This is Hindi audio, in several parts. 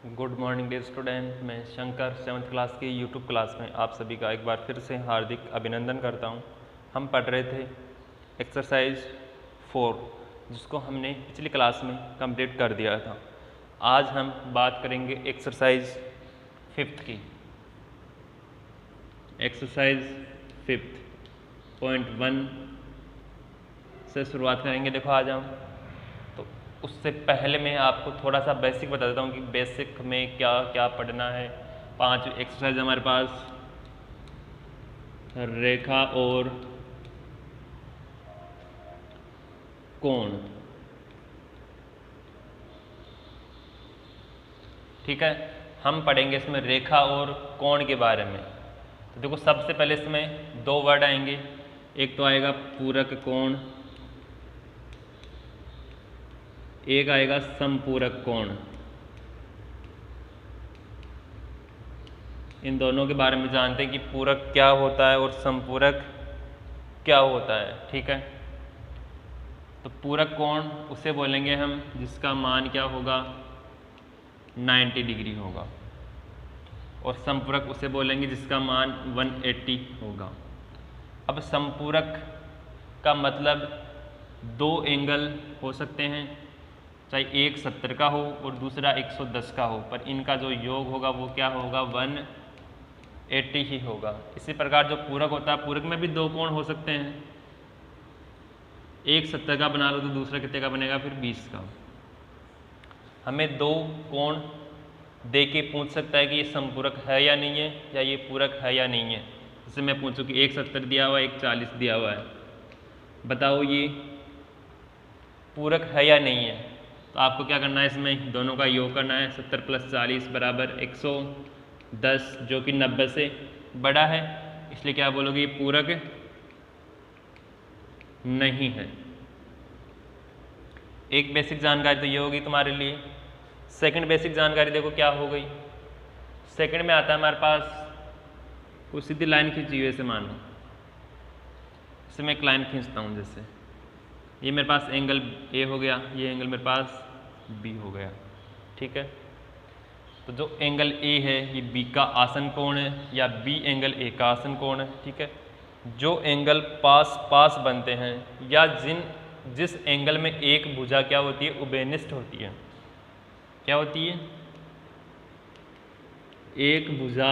Good morning dear student. मैं शंकर 7th क्लास की यूट्यूब क्लास में आप सभी का एक बार फिर से हार्दिक अभिनंदन करता हूं। हम पढ़ रहे थे एक्सरसाइज 4 जिसको हमने पिछली क्लास में कंप्लीट कर दिया था। आज हम बात करेंगे एक्सरसाइज 5th की। एक्सरसाइज 5th पॉइंट 1 से शुरुआत करेंगे। देखो आज हम तो उससे पहले मैं आपको थोड़ा सा बेसिक बता देता हूँ कि बेसिक में क्या क्या पढ़ना है। 5 एक्सरसाइज हमारे पास रेखा और कोण, ठीक है। हम पढ़ेंगे इसमें रेखा और कोण के बारे में। तो देखो सबसे पहले इसमें दो वर्ड आएंगे, एक तो आएगा पूरक कोण, एक आएगा समपूरक कोण। इन दोनों के बारे में जानते हैं कि पूरक क्या होता है और समपूरक क्या होता है, ठीक है। तो पूरक कोण उसे बोलेंगे हम जिसका मान क्या होगा 90 डिग्री होगा, और समपूरक उसे बोलेंगे जिसका मान 180 होगा। अब समपूरक का मतलब दो एंगल हो सकते हैं, चाहे एक 70 का हो और दूसरा 110 का हो, पर इनका जो योग होगा वो क्या होगा 180 ही होगा। इसी प्रकार जो पूरक होता है, पूरक में भी दो कोण हो सकते हैं, एक 70 का बना लो तो दूसरा कितने का बनेगा फिर 20 का। हमें दो कोण दे के पूछ सकता है कि ये समपूरक है या नहीं है, या ये पूरक है या नहीं है। जैसे मैं पूछूं कि एक 70 दिया हुआ है, एक 40 दिया हुआ है, बताओ ये पूरक है या नहीं है। तो आपको क्या करना है, इसमें दोनों का योग करना है। 70 + 40 = 110, जो कि 90 से बड़ा है, इसलिए क्या बोलोगे ये पूरक नहीं है। एक बेसिक जानकारी तो ये होगी तुम्हारे लिए। सेकंड बेसिक जानकारी देखो क्या हो गई। सेकंड में आता है हमारे पास कोई सीधी लाइन खींची हुई, ऐसे मानो इससे मैं एक लाइन खींचता हूँ। जैसे ये मेरे पास एंगल ए हो गया, ये एंगल मेरे पास बी हो गया, ठीक है। तो जो एंगल ए है ये बी का आसन कोण है, या बी एंगल ए का आसन कोण है, ठीक है। जो एंगल पास पास बनते हैं, या जिस एंगल में एक भुजा क्या होती है उभयनिष्ठ होती है, क्या होती है एक भुजा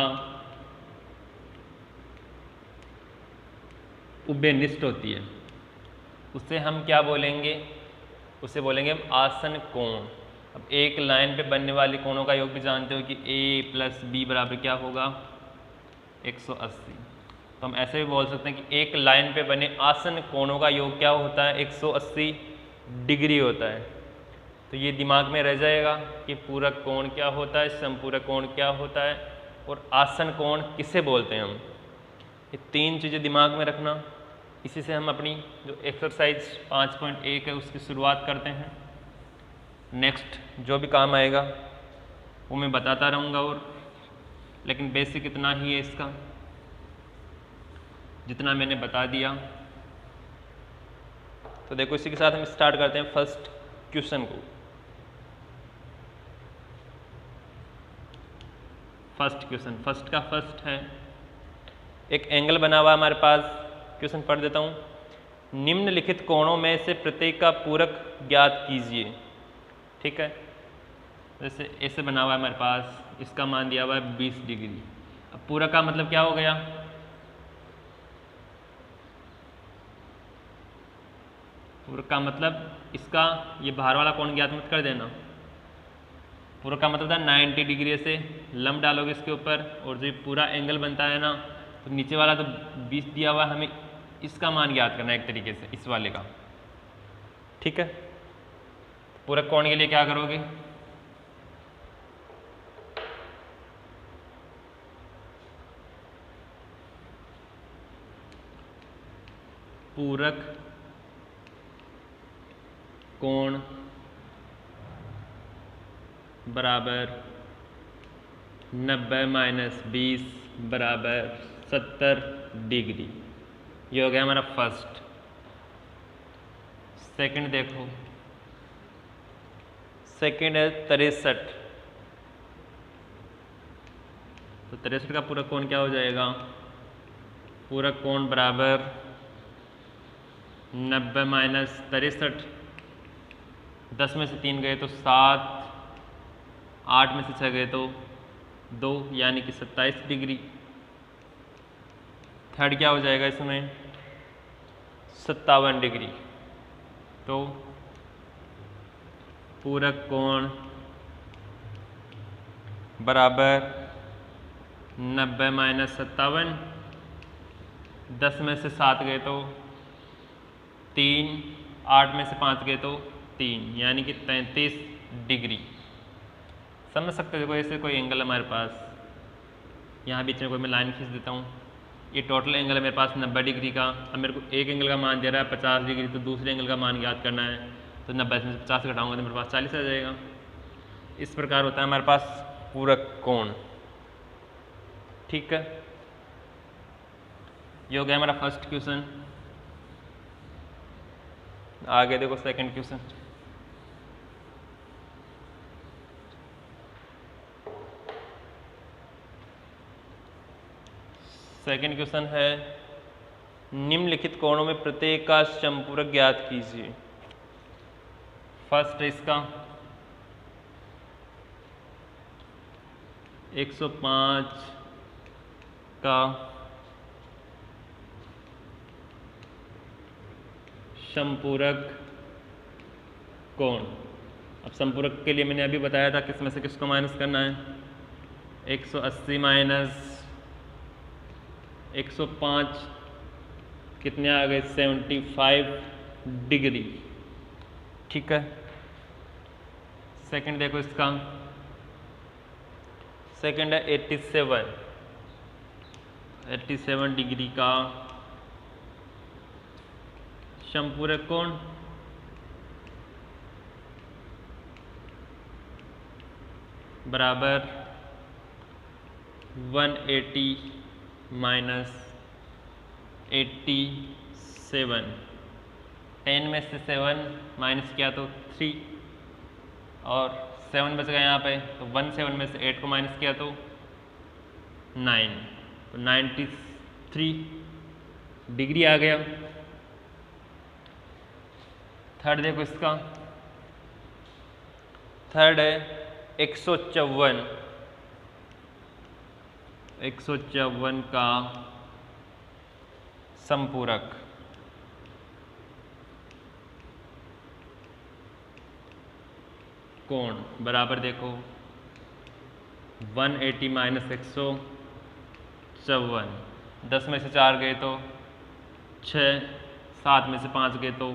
उभयनिष्ठ होती है, उसे हम क्या बोलेंगे, उसे बोलेंगे हम आसन कोण। अब एक लाइन पे बनने वाले कोणों का योग भी जानते हो कि a + b = क्या होगा 180। तो हम ऐसे भी बोल सकते हैं कि एक लाइन पे बने आसन कोणों का योग क्या होता है 180 डिग्री होता है। तो ये दिमाग में रह जाएगा कि पूरक कोण क्या होता है, समपूरक कोण क्या होता है, और आसन कोण किसे बोलते हैं हम। ये तीन चीज़ें दिमाग में रखना। इसी से हम अपनी जो एक्सरसाइज 5.1 है उसकी शुरुआत करते हैं। नेक्स्ट जो भी काम आएगा वो मैं बताता रहूँगा, और लेकिन बेसिक इतना ही है इसका, जितना मैंने बता दिया। तो देखो इसी के साथ हम स्टार्ट करते हैं फर्स्ट क्वेश्चन को। फर्स्ट क्वेश्चन, फर्स्ट का फर्स्ट है, एक एंगल बना हुआ हमारे पास। क्वेश्चन पढ़ देता हूँ। निम्नलिखित कोणों में से प्रत्येक का पूरक ज्ञात कीजिए, ठीक है। जैसे ऐसे बना हुआ है हमारे पास, इसका मान दिया हुआ है 20 डिग्री। अब पूरक का मतलब क्या हो गया, पूरक का मतलब इसका ये बाहर वाला कोण ज्ञात मत कर देना। पूरक का मतलब था 90 डिग्री से लंब डालोगे इसके ऊपर, और जो पूरा एंगल बनता है ना, तो नीचे वाला तो 20 दिया हुआ है, हमें इसका मान ज्ञात करना है एक तरीके से, इस वाले का, ठीक है। पूरक कोण के लिए क्या करोगे, पूरक कोण बराबर 90 - 20 = 70 डिग्री। ये हो गया हमारा फर्स्ट। सेकंड देखो, सेकंड है 63। 63 का पूरक कोण क्या हो जाएगा? पूरक कोण बराबर 90 माइनस 63, 10 में से 3 गए तो 7, 8 में से 6 गए तो 2, यानी कि 27 डिग्री। थर्ड क्या हो जाएगा इसमें? 57 डिग्री। तो पूरक कोण बराबर 90 माइनस 57, 10 में से 7 गए तो 3, 8 में से 5 गए तो 3, यानी कि 33 डिग्री। समझ सकते हो? देखो ऐसे कोई एंगल है हमारे पास, यहाँ बीच में कोई मैं लाइन खींच देता हूँ। ये टोटल एंगल है मेरे पास 90 डिग्री का। अब मेरे को एक एंगल का मान दे रहा है 50 डिग्री, तो दूसरे एंगल का मान याद करना है। तो 90 में से 50 घटाऊंगा तो मेरे पास 40 आ जाएगा। इस प्रकार होता है हमारे पास पूरक कोण। ठीक है, ये हो गया हमारा फर्स्ट क्वेश्चन। आगे देखो सेकंड क्वेश्चन। सेकंड क्वेश्चन है, निम्नलिखित कोणों में प्रत्येक का समपूरक ज्ञात कीजिए। फर्स्ट है इसका 105 का समपूरक कोण। अब समपूरक के लिए मैंने अभी बताया था किसमें से किसको माइनस करना है। 180 माइनस 105 कितने आ गए? 75 डिग्री। ठीक है, सेकंड देखो इसका, सेकंड है 87 डिग्री का समपूरक कोण। बराबर 180 माइनस 87, 10 में से 7 माइनस किया तो 3, और 7 बच गया यहाँ पे, तो 17 में से 8 को माइनस किया तो 9, तो 93 डिग्री आ गया। थर्ड देखो इसका, थर्ड है 154 का समपूरक। कोण बराबर देखो 180 माइनस 154, 10 में से 4 गए तो 6, 7 में से 5 गए तो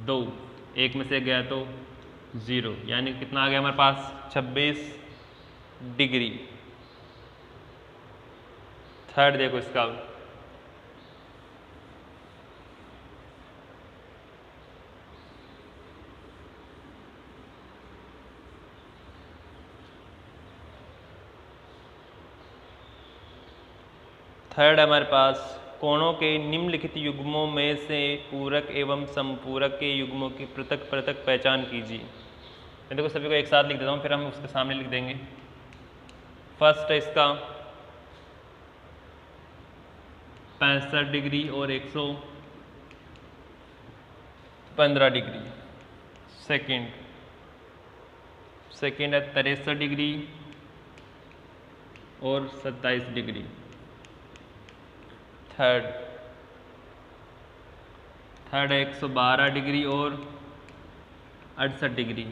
2, 1 में से गया तो 0, यानी कितना आ गया हमारे पास? 26 डिग्री। थर्ड देखो इसका, थर्ड हमारे पास, कोणों के निम्नलिखित युग्मों में से पूरक एवं समपूरक के युग्मों की पृथक पृथक पहचान कीजिए। मैं देखो सभी को एक साथ लिख देता हूँ, फिर हम उसके सामने लिख देंगे। फर्स्ट है इसका 65 डिग्री और 115 डिग्री। सेकंड है 63 डिग्री और 27 डिग्री। थर्ड है 112 डिग्री और 68 डिग्री।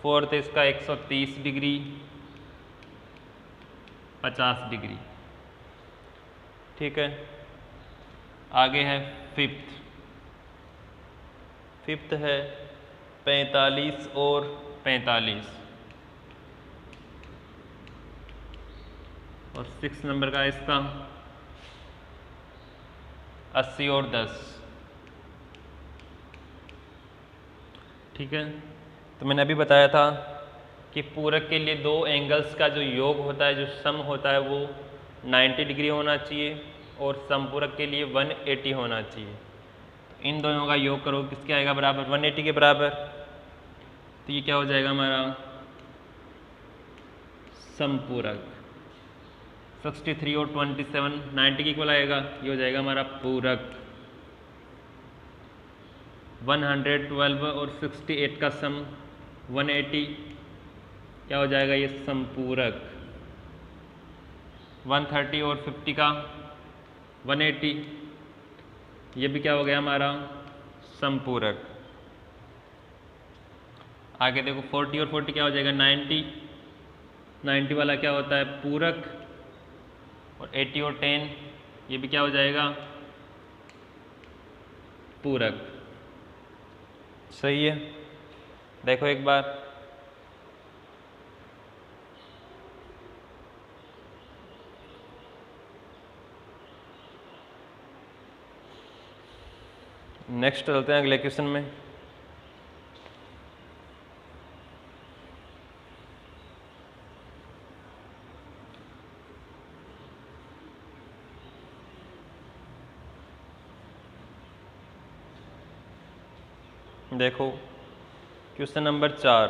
फोर्थ है इसका 130 डिग्री 50 डिग्री। ठीक है, आगे है फिफ्थ है 45 और 45, और 6 नंबर का इसका 80 और 10। ठीक है, तो मैंने अभी बताया था कि पूरक के लिए दो एंगल्स का जो योग होता है, जो सम होता है, वो 90 डिग्री होना चाहिए, और समपूरक के लिए 180 होना चाहिए। इन दोनों का योग करो, किसके आएगा? बराबर 180 के बराबर। तो ये क्या हो जाएगा हमारा समपूरक। 63 और 27 90 के इक्वल आएगा, ये हो जाएगा हमारा पूरक। 112 और 68 का सम 180 क्या हो जाएगा, ये समपूरक। 130 और 50 का 180 ये भी क्या हो गया हमारा, समपूरक। आगे देखो 40 और 40 क्या हो जाएगा, 90 वाला क्या होता है, पूरक। और 80 और 10 ये भी क्या हो जाएगा, पूरक। सही है। देखो एक बार, नेक्स्ट चलते हैं अगले क्वेश्चन में। देखो क्वेश्चन नंबर 4।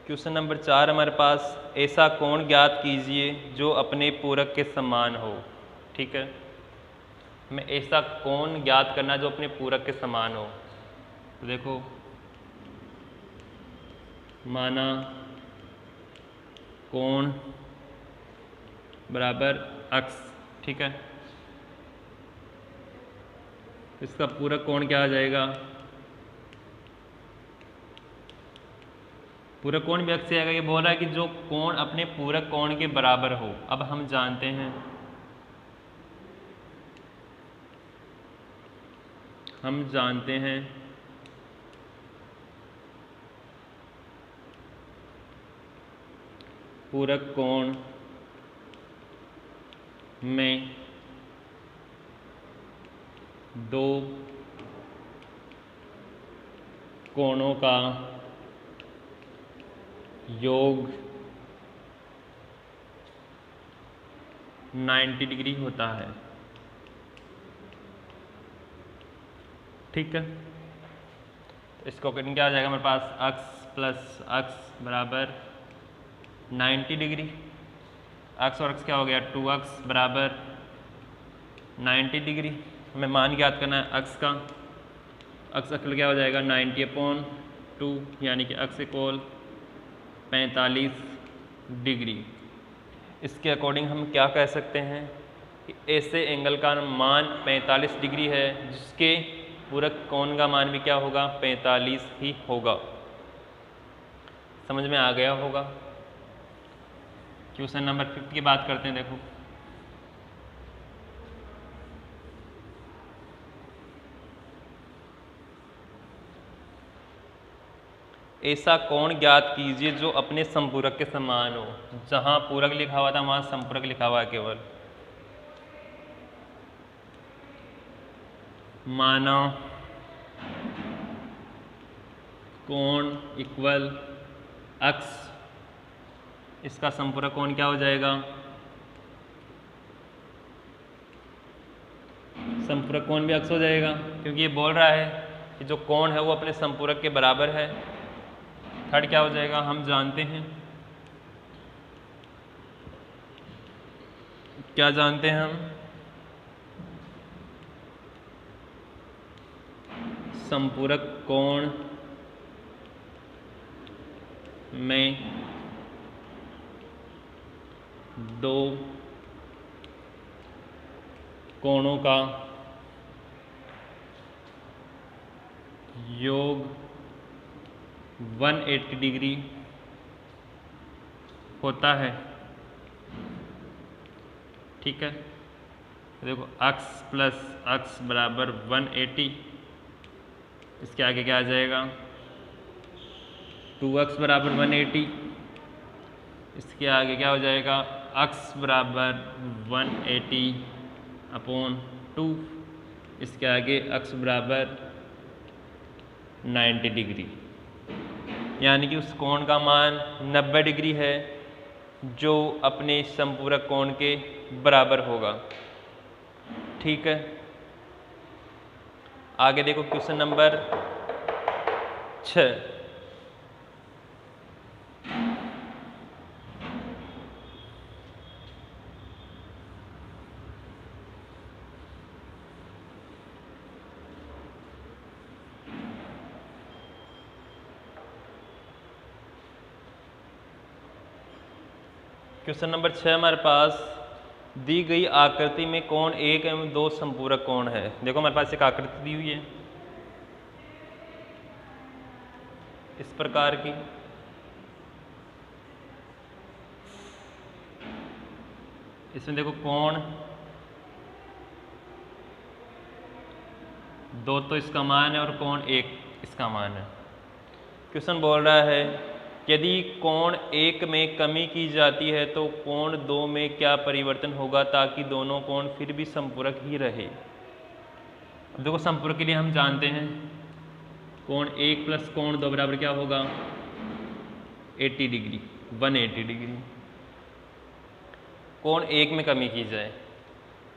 क्वेश्चन नंबर 4 हमारे पास, ऐसा कोण ज्ञात कीजिए जो अपने पूरक के समान हो। ठीक है, हमें ऐसा कोण ज्ञात करना जो अपने पूरक के समान हो। तो देखो, माना कोण बराबर अक्स। ठीक है, इसका पूरक कोण क्या आ जाएगा, पूरक कोण भी अक्स से आएगा। ये बोल रहा है कि जो कोण अपने पूरक कोण के बराबर हो। अब हम जानते हैं, पूरक कोण में दो कोणों का योग 90 डिग्री होता है। ठीक है, इसको अकॉर्डिंग क्या आ जाएगा हमारे पास, अक्स प्लस अक्स बराबर 90 डिग्री। अक्स और अक्स क्या हो गया, 2x बराबर 90 डिग्री। हमें मान ज्ञात करना है अक्स का। अक्स अक्ल क्या हो जाएगा, 90/2, यानी कि अक्स इक्वल 45 डिग्री। इसके अकॉर्डिंग हम क्या कह सकते हैं कि ऐसे एंगल का मान 45 डिग्री है, जिसके पूरक कोण का मान भी क्या होगा, 45 ही होगा। समझ में आ गया होगा। क्वेश्चन नंबर 5 की बात करते हैं। देखो, ऐसा कोण ज्ञात कीजिए जो अपने संपूरक के समान हो। जहां पूरक लिखा हुआ था वहां संपूरक लिखा हुआ है केवल। माना कोण इक्वल अक्स, इसका संपूरक कोण क्या हो जाएगा, संपूरक कोण भी अक्स हो जाएगा, क्योंकि ये बोल रहा है कि जो कोण है वो अपने संपूरक के बराबर है। थर्ड क्या हो जाएगा, हम जानते हैं, क्या जानते हैं हम, संपूरक कोण में दो कोणों का योग 180 डिग्री होता है। ठीक है, देखो अक्स प्लस अक्स बराबर 180, इसके आगे क्या आ जाएगा, 2x बराबर 180, इसके आगे क्या हो जाएगा, अक्स बराबर 180/2, इसके आगे अक्स बराबर 90 डिग्री, यानी कि उस कोण का मान 90 डिग्री है जो अपने संपूरक कोण के बराबर होगा। ठीक है, आगे देखो क्वेश्चन नंबर 6। क्वेश्चन नंबर 6 हमारे पास दी गई आकृति में कोण 1 एवं 2 संपूरक कोण है। देखो हमारे पास एक आकृति दी हुई है इस प्रकार की, इसमें देखो कोण 2 तो इसका मान है और कोण 1 इसका मान है। क्वेश्चन बोल रहा है यदि कोण 1 में कमी की जाती है तो कोण 2 में क्या परिवर्तन होगा ताकि दोनों कोण फिर भी संपूरक ही रहे। अब देखो संपूरक के लिए हम जानते हैं कोण 1 प्लस कोण 2 बराबर क्या होगा 80 डिग्री, 180 डिग्री। कोण 1 में कमी की जाए,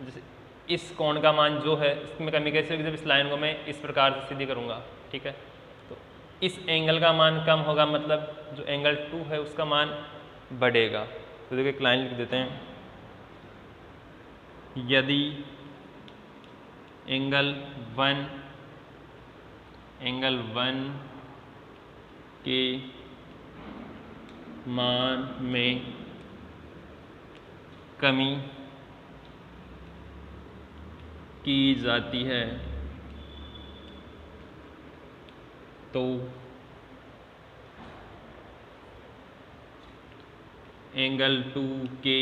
जैसे इस कोण का मान जो है इसमें कमी कैसे होगी, जब इस लाइन को मैं इस प्रकार से सीधी करूँगा, ठीक है, तो इस एंगल का मान कम होगा, मतलब जो एंगल 2 है उसका मान बढ़ेगा। तो देखो एक लाइन लिख देते हैं, यदि एंगल 1 के मान में कमी की जाती है तो एंगल 2 के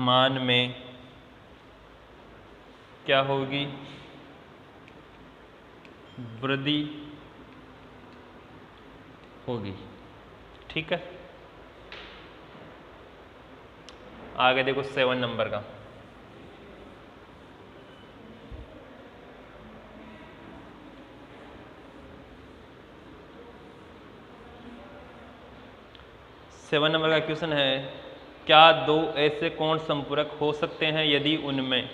मान में क्या होगी, वृद्धि होगी। ठीक है, आगे देखो 7 नंबर का। सेवन नंबर का क्वेश्चन है क्या 2 ऐसे कोण संपूरक हो सकते हैं यदि उनमें,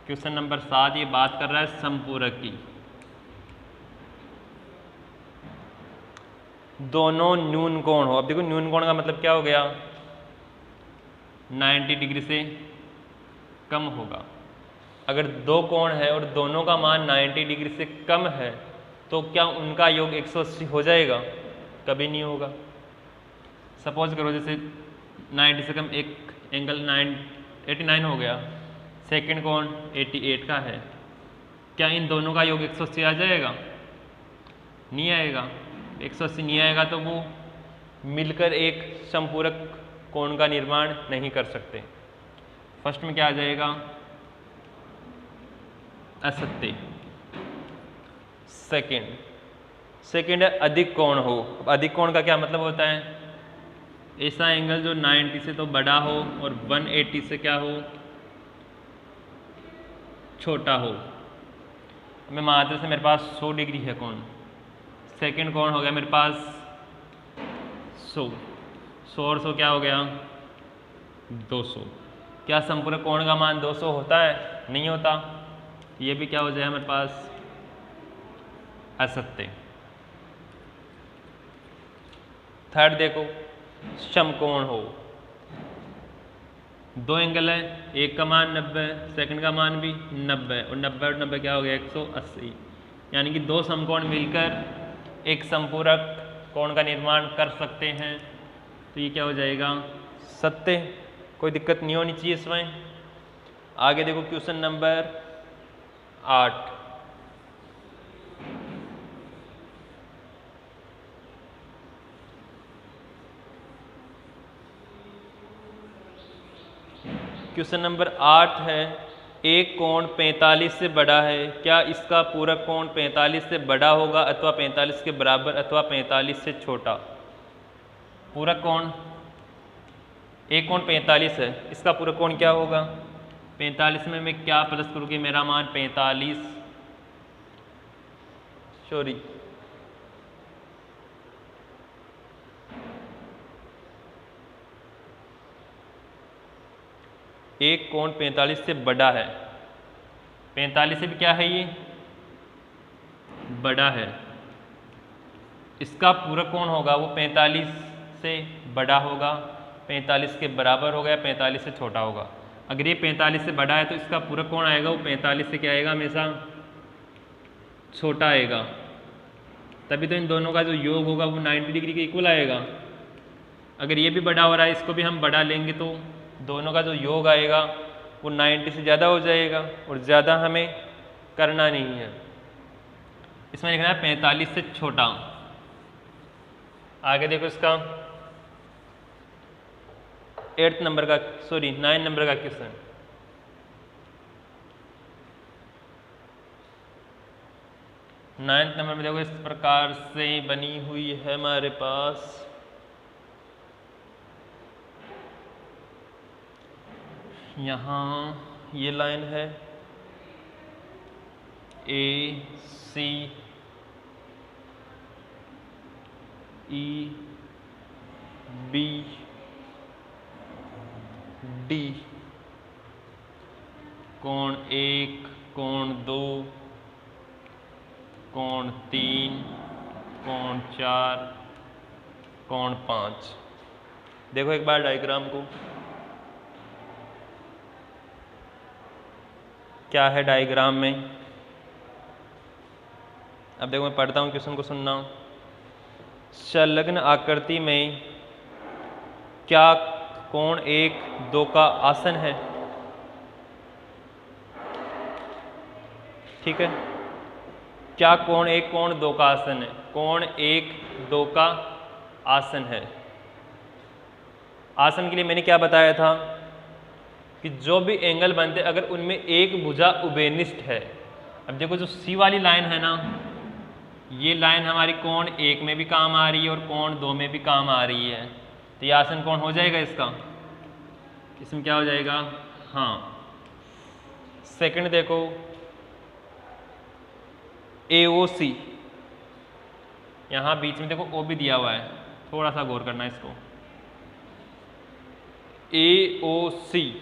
क्वेश्चन नंबर 7 ये बात कर रहा है संपूरक की, दोनों न्यून कोण हो। अब देखो न्यून कोण का मतलब क्या हो गया, 90 डिग्री से कम होगा। अगर 2 कोण है और दोनों का मान 90 डिग्री से कम है तो क्या उनका योग 180 हो जाएगा, कभी नहीं होगा। सपोज करो जैसे 90 से कम एक एंगल 89 हो गया, सेकंड कोण 88 का है, क्या इन दोनों का योग 180 आ जाएगा, नहीं आएगा। 180 नहीं आएगा तो वो मिलकर एक संपूरक कोण का निर्माण नहीं कर सकते। फर्स्ट में क्या आ जाएगा, असत्य। सेकंड है अधिक कोण हो। अधिक कोण का क्या मतलब होता है, ऐसा एंगल जो 90 से तो बड़ा हो और 180 से क्या हो, छोटा हो। मैं मात्र से मेरे पास 100 डिग्री है कोण, सेकंड कोण हो गया मेरे पास 100 और 100 क्या हो गया 200। क्या संपूरक कोण का मान 200 होता है, नहीं होता। ये भी क्या हो जाए मेरे पास असत्य। थर्ड देखो समकोण हो, 2 एंगल है, एक का मान 90, सेकंड का मान भी 90 और 90 और 90 क्या हो गया 180, यानी कि 2 समकोण मिलकर एक संपूरक कोण का निर्माण कर सकते हैं। तो ये क्या हो जाएगा सत्य, कोई दिक्कत नहीं होनी चाहिए इसमें। आगे देखो क्वेश्चन नंबर 8। क्वेश्चन नंबर 8 है, एक कोण 45 से बड़ा है, क्या इसका पूरक कोण 45 से बड़ा होगा अथवा 45 के बराबर अथवा 45 से छोटा। पूरक कोण, एक कोण 45 है, इसका पूरक कोण क्या होगा 45 में मैं क्या प्लस करूँगी, मेरा मान 45 एक कोण 45 से बड़ा है, 45 से भी क्या है ये बड़ा है। इसका पूरक कौन होगा, वो 45 से बड़ा होगा, 45 के बराबर होगा या 45 से छोटा होगा। अगर ये 45 से बड़ा है तो इसका पूरक कौन आएगा, वो 45 से क्या आएगा, हमेशा छोटा आएगा। तभी तो इन दोनों का जो योग होगा वो 90 डिग्री के इक्वल आएगा। अगर ये भी बड़ा हो रहा है, इसको भी हम बड़ा लेंगे तो दोनों का जो योग आएगा वो 90 से ज़्यादा हो जाएगा, और ज़्यादा हमें करना नहीं है। इसमें लिखना है 45 से छोटा। आगे देखो इसका 9 नंबर का क्वेश्चन। नाइन्थ नंबर में देखो इस प्रकार से बनी हुई है हमारे पास। यहाँ ये लाइन है AC EB D, कोण 1, कोण 2, कोण 3, कोण 4, कोण 5। देखो एक बार डायग्राम को, क्या है डायग्राम में। अब देखो मैं पढ़ता हूँ, क्वेश्चन को सुनना। संलग्न आकृति में क्या कोण 1, 2 का आसन है। ठीक है, क्या कोण 1, कोण 2 का आसन है। कोण 1, 2 का आसन है। आसन के लिए मैंने क्या बताया था कि जो भी एंगल बनते अगर उनमें एक भुजा उभयनिष्ठ है। अब देखो जो सी वाली लाइन है ना, ये लाइन हमारी कोण 1 में भी काम आ रही है और कोण 2 में भी काम आ रही है, तो ये आसन कोण हो जाएगा इसका। इसमें क्या हो जाएगा, हाँ। सेकंड देखो AOC, यहाँ बीच में देखो O भी दिया हुआ है, थोड़ा सा गौर करना इसको। AOC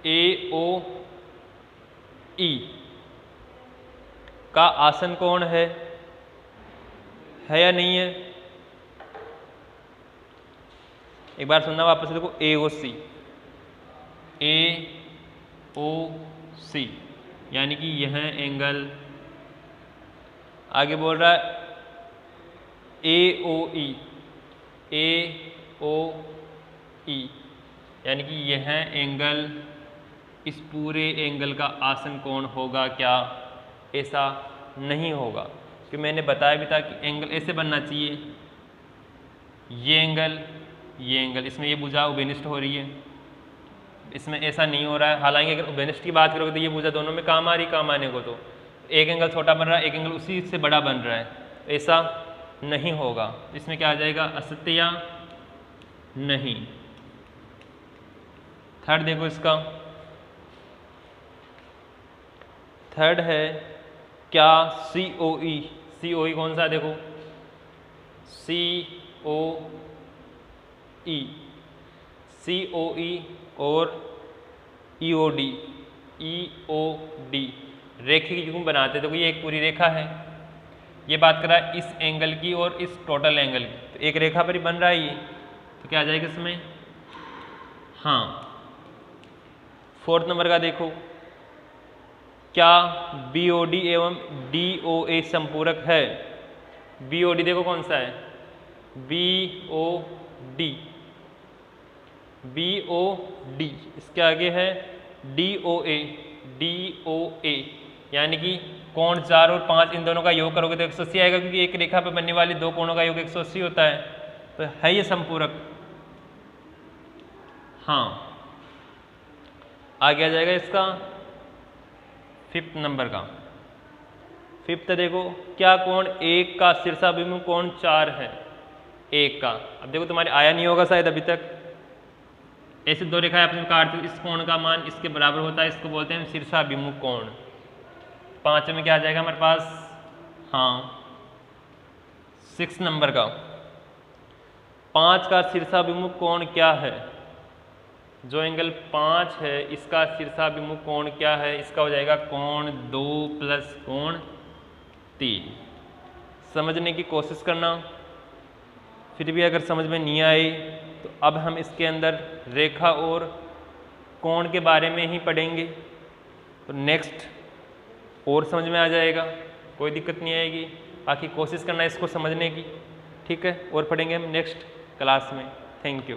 AOE का आसन कोण है या नहीं है। एक बार सुनना वापस से, देखो AOC यानी कि यह एंगल। आगे बोल रहा है AOE यानी कि यह एंगल, इस पूरे एंगल का आसन कोण होगा क्या, ऐसा नहीं होगा। कि मैंने बताया भी था कि एंगल ऐसे बनना चाहिए, ये एंगल, इसमें ये भुजा उभयनिष्ठ हो रही है, इसमें ऐसा नहीं हो रहा है। हालांकि अगर उभयनिष्ठ की बात करोगे तो ये भुजा दोनों में काम आ रही, काम आने को तो एक एंगल छोटा बन रहा है, एक एंगल उसी से बड़ा बन रहा है, ऐसा नहीं होगा। इसमें क्या आ जाएगा, असत्य या नहीं। थर्ड देखो इसका, थर्ड है क्या COE कौन सा है, देखो COE और EOD रेखी क्यों बनाते, देखो ये एक पूरी रेखा है, ये बात कर रहा है इस एंगल की और इस टोटल एंगल की, तो एक रेखा पर ही बन रहा है ये, तो क्या आ जाएगा इसमें, हाँ। फोर्थ नंबर का देखो, क्या BOD एवं DOA संपूरक है। BOD देखो कौन सा है, BOD, इसके आगे है DOA यानी कि कोण 4 और 5 इन दोनों का योग करोगे तो 180 आएगा, क्योंकि एक रेखा पर बनने वाली दो कोणों का योग 180 होता है, तो है ये संपूरक, हाँ। आगे आ जाएगा इसका फिफ्थ नंबर का। फिफ्थ देखो, क्या कोण 1 का शीर्षाभिमुख कोण 4 है, 1 का। अब देखो तुम्हारे आया नहीं होगा शायद अभी तक, ऐसे दो रेखाएं आपस में काटते, इस कोण का मान इसके बराबर होता है, इसको बोलते हैं शीर्षाभिमुख कोण। 5 में क्या आ जाएगा हमारे पास, हाँ 6 नंबर का। 5 का शीर्षाभिमुख कोण क्या है, जो एंगल 5 है इसका शीर्षाभिमुख कोण क्या है, इसका हो जाएगा कोण 2 प्लस कोण 3। समझने की कोशिश करना, फिर भी अगर समझ में नहीं आई तो अब हम इसके अंदर रेखा और कोण के बारे में ही पढ़ेंगे, तो नेक्स्ट और समझ में आ जाएगा, कोई दिक्कत नहीं आएगी। बाकी कोशिश करना इसको समझने की, ठीक है। और पढ़ेंगे हम नेक्स्ट क्लास में। Thank you.